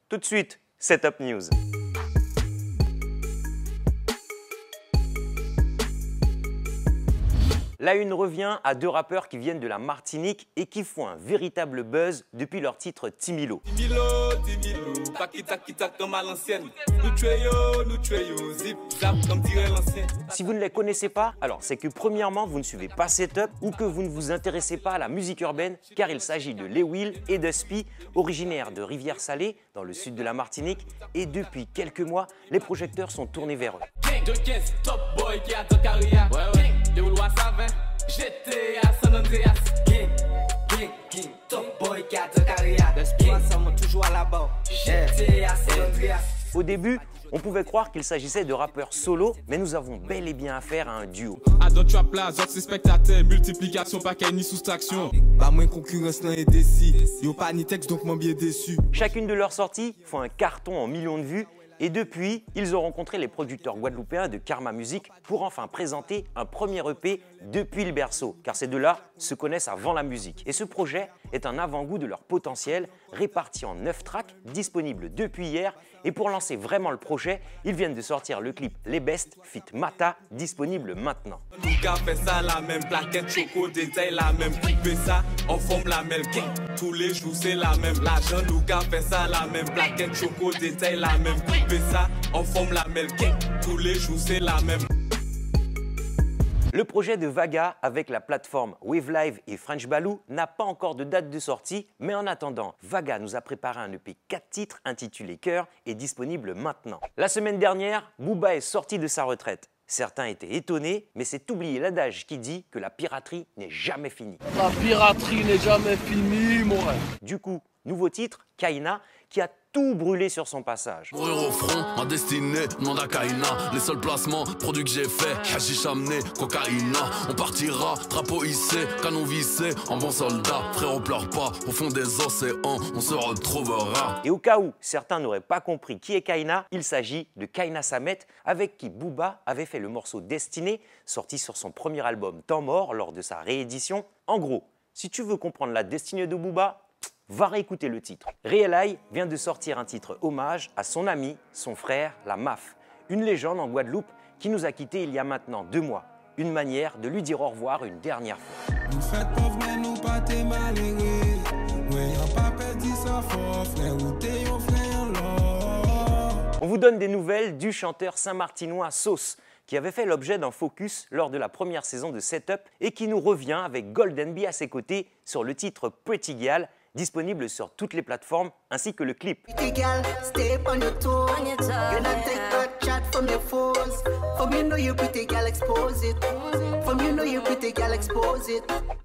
Tout de suite, Setup News. La une revient à deux rappeurs qui viennent de la Martinique et qui font un véritable buzz depuis leur titre Timilo. Si vous ne les connaissez pas, alors c'est que premièrement vous ne suivez pas Setup ou que vous ne vous intéressez pas à la musique urbaine, car il s'agit de Lewil et de Spi, originaires de Rivière-Salée dans le sud de la Martinique, et depuis quelques mois les projecteurs sont tournés vers eux. Au début, on pouvait croire qu'il s'agissait de rappeurs solo, mais nous avons bel et bien affaire à un duo. Chacune de leurs sorties font un carton en millions de vues. Et depuis, ils ont rencontré les producteurs guadeloupéens de Karma Music pour enfin présenter un premier EP depuis le berceau, car ces deux-là se connaissent avant la musique. Et ce projet est un avant-goût de leur potentiel, réparti en 9 tracks, disponibles depuis hier. Et pour lancer vraiment le projet, ils viennent de sortir le clip Les Best Fit Mata, disponible maintenant. Tous les jours c'est la même, l'argent nous fait ça la même, plaquette choco détail la même, couper ça en forme la même, tous les jours c'est la même. Le projet de Vaga avec la plateforme Wave Live et French Baloo n'a pas encore de date de sortie, mais en attendant, Vaga nous a préparé un EP 4 titres intitulé Cœur et disponible maintenant. La semaine dernière, Booba est sorti de sa retraite. Certains étaient étonnés, mais c'est oublier l'adage qui dit que la piraterie n'est jamais finie. La piraterie n'est jamais finie, mon rêve. Du coup, nouveau titre, Kaina, qui a tout brûlé sur son passage. Mourir au front, ma destinée, demande à Kaina. Les seuls placements, produits que j'ai faits, hashish amené, cocaïna. On partira, drapeau hissé, canon vissé, en bon soldat. Frère, on pleure pas, au fond des océans, on se retrouvera. Et au cas où certains n'auraient pas compris qui est Kaina, il s'agit de Kaina Samet, avec qui Booba avait fait le morceau Destiné, sorti sur son premier album Temps Mort lors de sa réédition. En gros, si tu veux comprendre la destinée de Booba, va réécouter le titre. Real Eye vient de sortir un titre hommage à son ami, son frère, la MAF, une légende en Guadeloupe qui nous a quittés il y a maintenant 2 mois. Une manière de lui dire au revoir une dernière fois. Nous faites pauvres mais nous pas t'es malheureux. Ouais, y'a pas perdu sa force, frère, ou t'es yon frère là. On vous donne des nouvelles du chanteur saint-martinois Sauce, qui avait fait l'objet d'un focus lors de la première saison de Setup et qui nous revient avec Golden Bee à ses côtés sur le titre Pretty Girl, disponible sur toutes les plateformes, ainsi que le clip.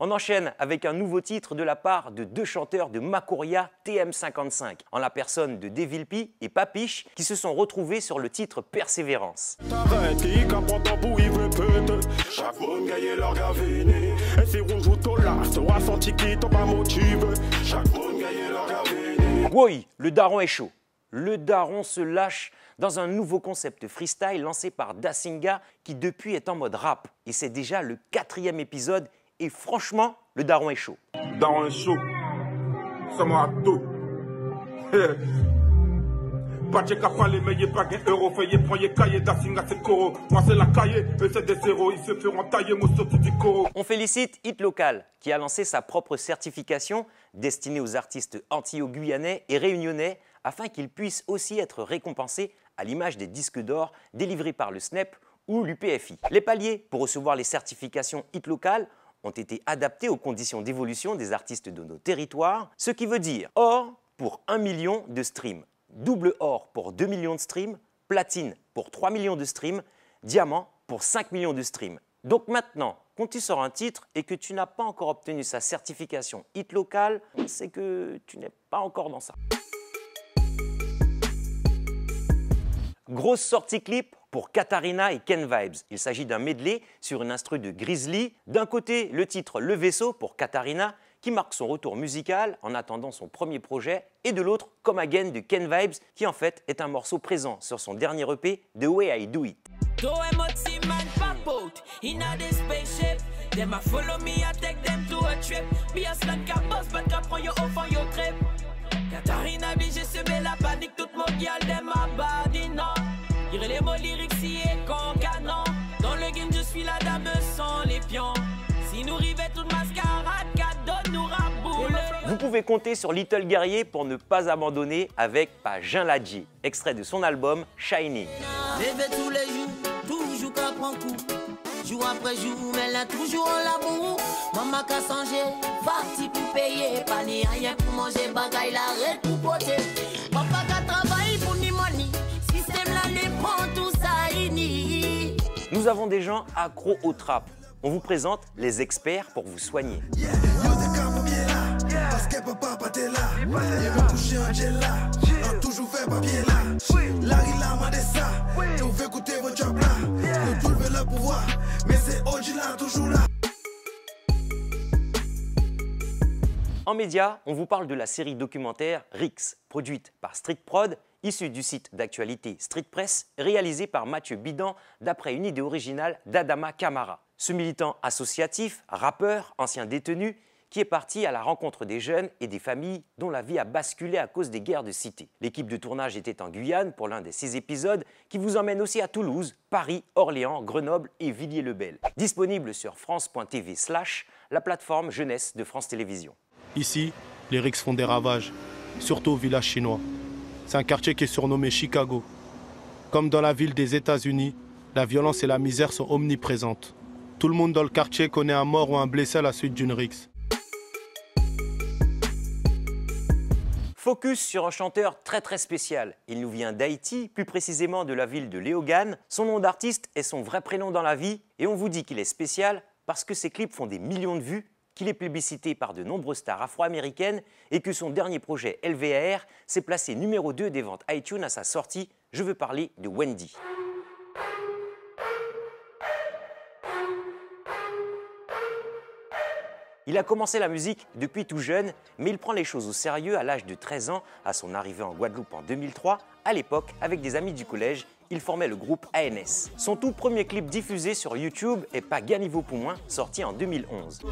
On enchaîne avec un nouveau titre de la part de 2 chanteurs de Macoria TM55, en la personne de Devil P et Papiche, qui se sont retrouvés sur le titre Persévérance. Oui, le daron est chaud. Le daron se lâche dans un nouveau concept freestyle lancé par Dasinga qui depuis est en mode rap. Et c'est déjà le 4e épisode et franchement, le daron est chaud. Daron est chaud. C'est moi tout. Pas de café, mais pas de euro, fait prendre cahier Dasinga c'est coro. Moi c'est la cahier, eux c'est des zéros, ils se feront tailler, moi surtout du coro. On félicite Hit Local qui a lancé sa propre certification destinée aux artistes antillais-guyanais et réunionnais afin qu'ils puissent aussi être récompensés à l'image des disques d'or délivrés par le SNEP ou l'UPFI. Les paliers pour recevoir les certifications Hit Local ont été adaptés aux conditions d'évolution des artistes de nos territoires, ce qui veut dire or pour 1 million de streams, double or pour 2 millions de streams, platine pour 3 millions de streams, diamant pour 5 millions de streams. Donc maintenant, quand tu sors un titre et que tu n'as pas encore obtenu sa certification Hit Local, c'est que tu n'es pas encore dans ça. Grosse sortie clip pour Katarina et Ken Vibes. Il s'agit d'un medley sur une instru de Grizzly. D'un côté, le titre Le Vaisseau pour Katarina, qui marque son retour musical en attendant son premier projet, et de l'autre, Come Again de Ken Vibes, qui en fait est un morceau présent sur son dernier EP, The Way I Do It. Katarina B, j'ai semé la panique, toute mon guial de ma badina. Irez les mots lyriques si et con canon. Dans le game, je suis la dame sans les pions. Si nous rivait toute mascarade, cadeau nous raboule. Vous pouvez compter sur Little Guerrier pour ne pas abandonner avec Pajin Ladji, extrait de son album Shining. Rêver tous les jours, toujours qu'à prendre coup. Jour après jour, mais là toujours en l'amour. Maman qu'a changé, parti pour payer. Pas ni rien pour manger, bagaille l'arrête pour poter. Papa qu'a travaillé pour ni money. Système là, les prend tout ça, ini. Nous avons des gens accros au trap. On vous présente les experts pour vous soigner. En médias, on vous parle de la série documentaire Rix, produite par Street Prod, issue du site d'actualité Street Press, réalisée par Mathieu Bidan d'après une idée originale d'Adama Camara. Ce militant associatif, rappeur, ancien détenu, qui est parti à la rencontre des jeunes et des familles dont la vie a basculé à cause des guerres de cité. L'équipe de tournage était en Guyane pour l'un des 6 épisodes qui vous emmène aussi à Toulouse, Paris, Orléans, Grenoble et Villiers-le-Bel. Disponible sur France.tv/ la plateforme jeunesse de France Télévisions. Ici, les Rix font des ravages, surtout au village chinois. C'est un quartier qui est surnommé Chicago. Comme dans la ville des États-Unis, la violence et la misère sont omniprésentes. Tout le monde dans le quartier connaît un mort ou un blessé à la suite d'une Rix. Focus sur un chanteur très spécial. Il nous vient d'Haïti, plus précisément de la ville de Léogane. Son nom d'artiste est son vrai prénom dans la vie et on vous dit qu'il est spécial parce que ses clips font des millions de vues, qu'il est plébiscité par de nombreuses stars afro-américaines et que son dernier projet LVAR s'est placé numéro 2 des ventes iTunes à sa sortie. Je veux parler de Wendy. Il a commencé la musique depuis tout jeune, mais il prend les choses au sérieux à l'âge de 13 ans, à son arrivée en Guadeloupe en 2003. À l'époque, avec des amis du collège, il formait le groupe ANS. Son tout premier clip diffusé sur YouTube est Pas Ganiveau pour moins, sorti en 2011.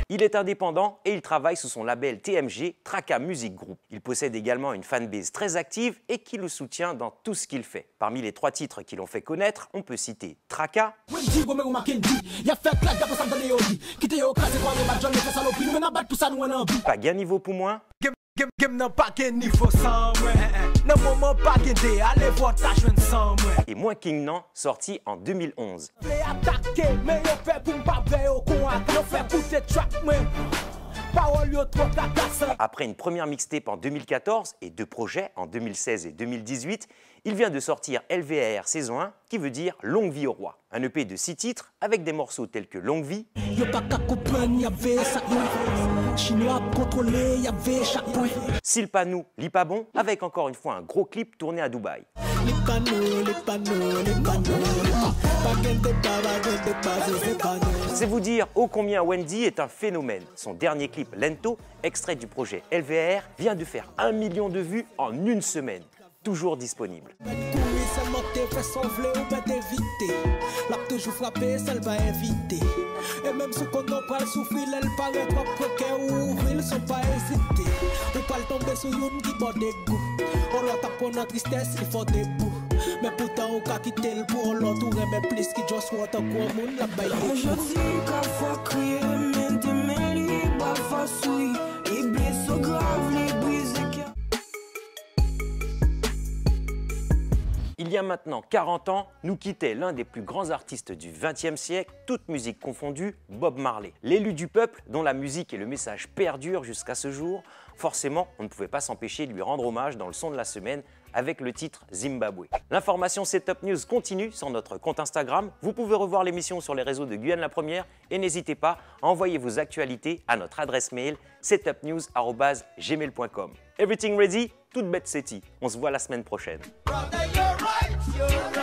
Il est indépendant et il travaille sous son label TMG, Traka Music Group. Il possède également une fanbase très active et qui le soutient dans tout ce qu'il fait. Parmi les 3 titres qui l'ont fait connaître, on peut citer Traka, Pas Ganiveau pour moins, et Moins King Nan, sorti en 2011. Après une première mixtape en 2014 et 2 projets en 2016 et 2018, il vient de sortir LVAR saison 1, qui veut dire Longue vie au roi. Un EP de 6 titres avec des morceaux tels que Longue vie, S'il pas nous, lit pas bon, avec encore une fois un gros clip tourné à Dubaï. C'est vous dire ô combien Wendy est un phénomène. Son dernier clip Lento, extrait du projet LVR, vient de faire 1 million de vues en 1 semaine. Toujours disponible. Et même si on n'a pas le souffrir, elle paraît trop coquet ou ils ne sont pas hésités. On parle tomber sur une qui porte des goûts. On leur tape pour notre tristesse, il faut des bouts. Mais pourtant, on a quitté le pour l'autre, on aime plus qui just want un coup au monde la baille. Aujourd'hui, qu'à fois crier, mais t'es mêlé, bah, face oui. Les blessures graves, les brisés. Il y a maintenant 40 ans, nous quittait l'un des plus grands artistes du XXe siècle, toute musique confondue, Bob Marley. L'élu du peuple, dont la musique et le message perdurent jusqu'à ce jour, forcément, on ne pouvait pas s'empêcher de lui rendre hommage dans le son de la semaine avec le titre Zimbabwe. L'information C'est Top News continue sur notre compte Instagram. Vous pouvez revoir l'émission sur les réseaux de Guyane la Première et n'hésitez pas à envoyer vos actualités à notre adresse mail setupnews@gmail.com. Everything ready? Toute bête c'est. On se voit la semaine prochaine. You're right.